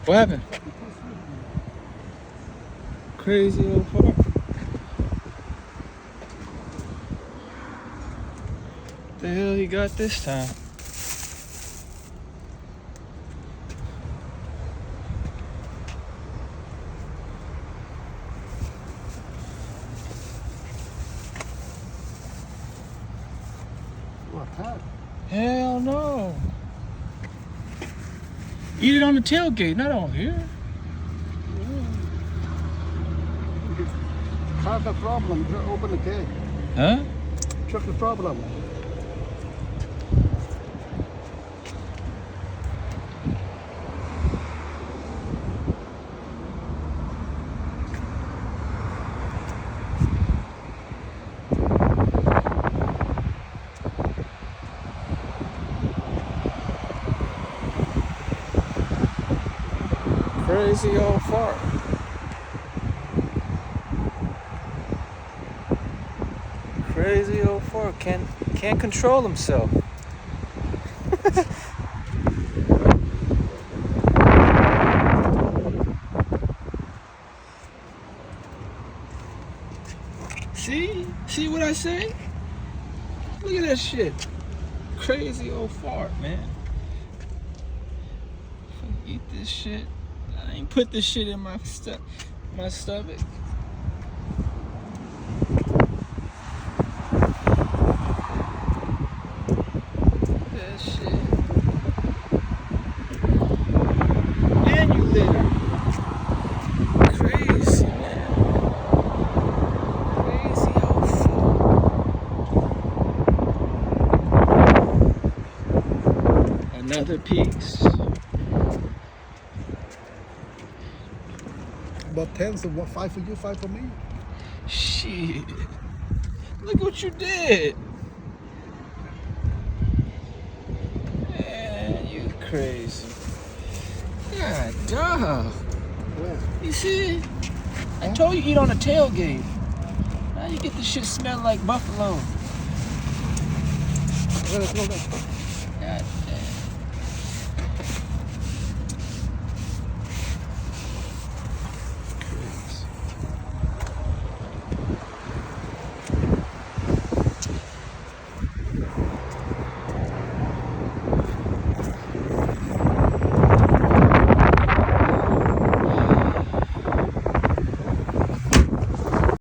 What happened? Crazy old fart. The hell he got this time? What, hat? Hell no. Eat it on the tailgate, not on here. Have the problem. Open the cake. Huh? Check the problem. Crazy old fart. Crazy old fart. Can't control himself. See what I say? Look at that shit. Crazy old fart, man. Eat this shit. I ain't put this shit in my stomach. That shit. And you litter. Crazy, man. Crazy old fuck. Another piece. About 10, so what, 5 for you, 5 for me? Shit. Look what you did. Man, you crazy. God dog. Where? You see? I told you eat on the tailgate. Now you get the shit smell like buffalo. Let's go there. God